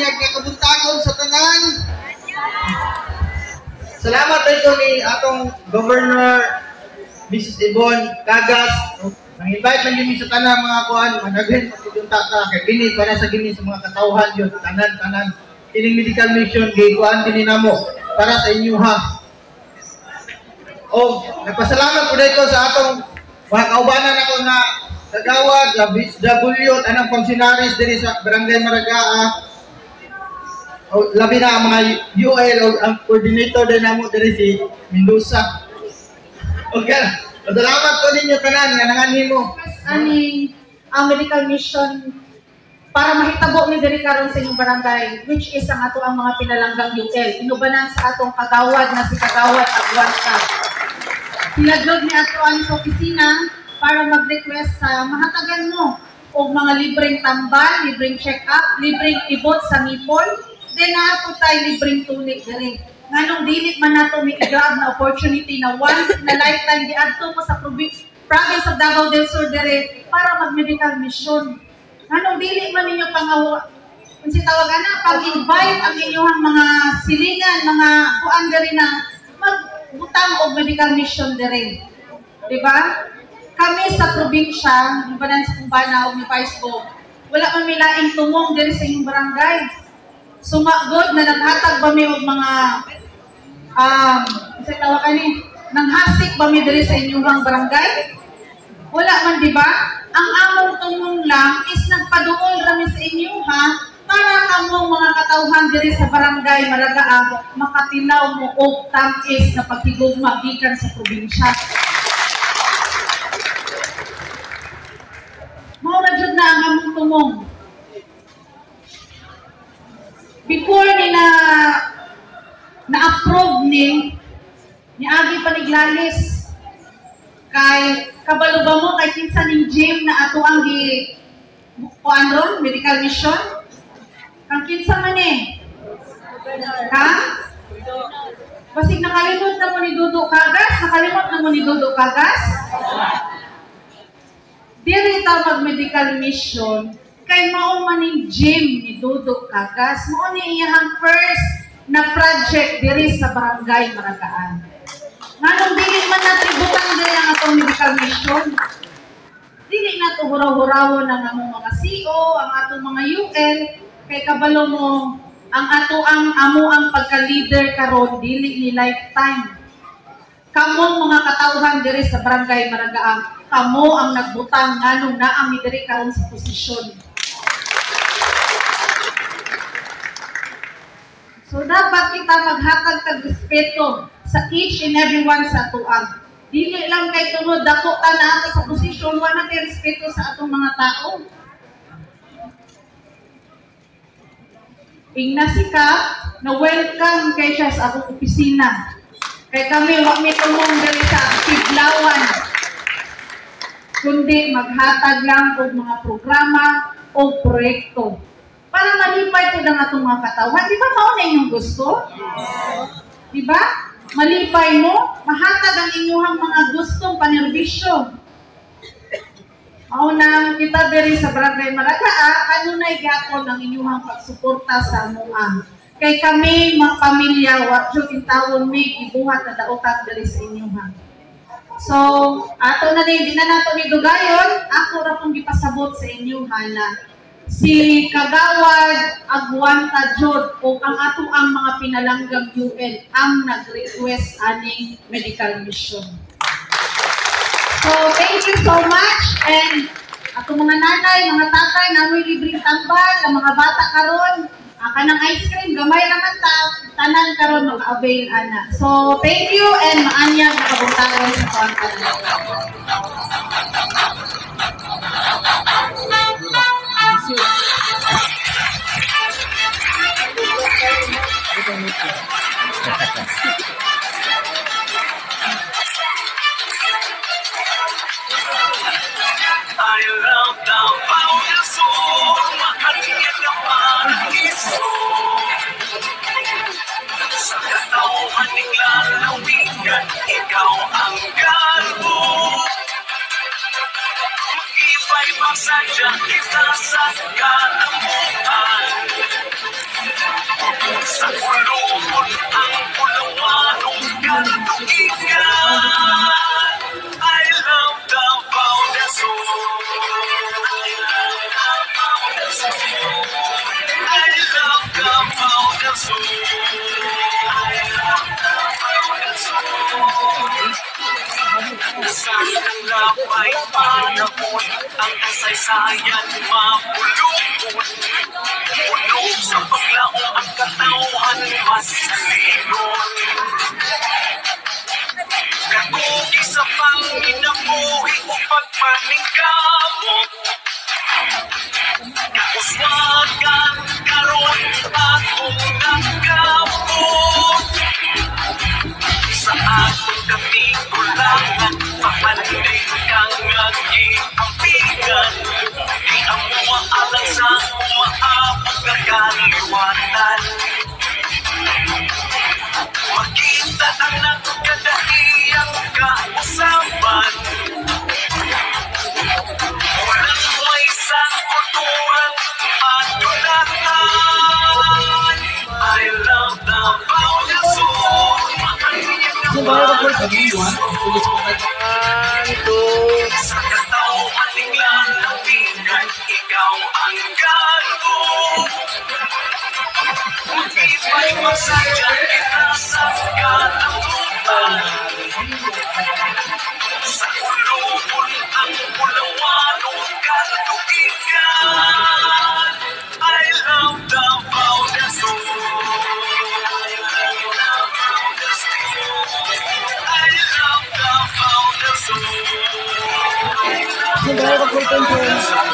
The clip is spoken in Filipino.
maanyag nga kabuntagon sa tanan. Salamat dito ni atong Governor Mrs. Yvonne Cagas. Nang-invite lang yun sa tanan mga kuhan, managhin pati yung tata, kay gini, para sa gini sa mga katauhan yun, tanan. Ining medical mission, gay kuhan din namo para sa inyo ha. O, nagpasalamat po dito sa atong mga kaubanan ako na kagawad, sa BSW, anong functionaries din sa Barangay Maragaa. O, labi na ang mga UL o ang coordinator din namo din si Mendoza. Okay. Salamat po ninyo tanan nga nanganhin mo. Aning ang medical mission para mahitabo ni diri karon sa inyong barangay, which is ang ato ang mga pinalanggang UL. Inubanan sa atong kagawad na si Kagawad Agwanta. Pinadlog ni ato ang sa opisina para mag-request sa mahatagan mo o mga libreng tambal, libreng check-up, libreng ibot sa Mipol, then naapo tayo libreng tulik diri. Nganong dili man nato may i-grab na opportunity na once in a lifetime diadto mo sa province of Davao del Sur dire para mag-medical mission. Nganong dili man ninyo pangawa kung si tawag ana pag-invite ang inyong mga silingan, mga kuan diri na magbutang og medical mission dire. Di ba? Kami sa probinsya, ibanan sa kumbana o ni Paisbo, wala man may laing tumong diri sa inyong barangay. Sumagod na naghatag ba may og mga sa tawakan ni nanghasik ba may diri sa inyong barangay? Wala man, di ba? Ang among tumong lang is nagpaduol rami sa inyo ha para kamong mga katawhan diri sa barangay Maragaa makatilaw mo og tamis na pagtigugma gikan sa probinsya. Mao na jud na ang among tumong. Before ni na-approve ni Agi Paniglalis kay kabalo ba mo kay kinsa ning gym na ato ang kuan ron medical mission kang kinsa man ha basig nakalimot na mo ni Dudo Cagas diri ta mag medical mission kay mao man ning gym ni Dudo Cagas mao ni iyang first na project diri sa barangay Maragaan. Nganong dili man natributan diri ang atong medical mission. Dili na to huraw-hurawon ang among mga CEO, ang atong mga UL, kay kabalo mo ang amo ang pagka-leader karon dili ni lifetime. Kamo mga katawhan diri sa barangay Maragaan, kamo ang nagbutang nganong naa mi diri karon sa posisyon. So, dapat kita maghatag kag respeto sa each and every one sa atuan. Dili lang kay tunod dako ta na ato sa posisyon, wala kay respeto sa atong mga tao. Ignasika na welcome kay siya sa akong opisina. Kay kami wa mi tumong diri sa Tidlawan. Kundi maghatag lang og mga programa o proyekto. Para malipay po ng atong mga katawhan. Di ba mauna inyong gusto? Yes. Di ba? Malipay mo, mahatag ang inyong mga gustong panerbisyo. Mauna kita diri sa Barangay Maragaa, kanunay gapon ang inyong pagsuporta sa amuan. Kay kami, mga pamilya, watyo intawon mi, ibuhat na dautat diri sa inyong. So, ato na din, di na nato ni Dugayon, ako ra pong gipasabot sa inyong na si Kagawad Agwanta Jod o ang ato ang mga pinalanggang UL ang nag-request aning medical mission. So, thank you so much and ato mga nanay, mga tatay, namoy libreng tambal, ang mga bata karon, kanang ice cream, gamay naman tanan karon mag-avail ana. So, thank you and maanyag na kabuntagon sa kontan. I love Davao del Sur, mahangin na paraiso. Sa katauhan ng lalawigan, ikaw ang galbo. Mag-ibay magsadya kita sa kalambuan. Sa kulungan ang pulawanong katuigan. I love Davao del Sur. I love Davao del Sur. I love Davao del Sur. I love Davao del Sur. Sa kalapay panahon, ang kasaysayan mapulupon. Puno sa paglaong ang katauhan masalingon. Kakugi sa panginabuhi o pagpaningkamot. Kauswagan karon akong nagkabot. Sa atong kamigulangan, papandig kang nag-iampigan. Di ang umaalang sa umaabot na kaliwatan. Makita ang nagkadaiyang kausapan. Walang may isang kulturang adunatan. I love Davao del Sur. Sa katauhan ninglang napigan, ikaw ang galbo. Iba'y magsadya kita sa kalambutan. Sa kulungan ang pulawanong katuigan. I love Davao del Sur. I love Davao del Sur. I love Davao del Sur. I love Davao del Sur.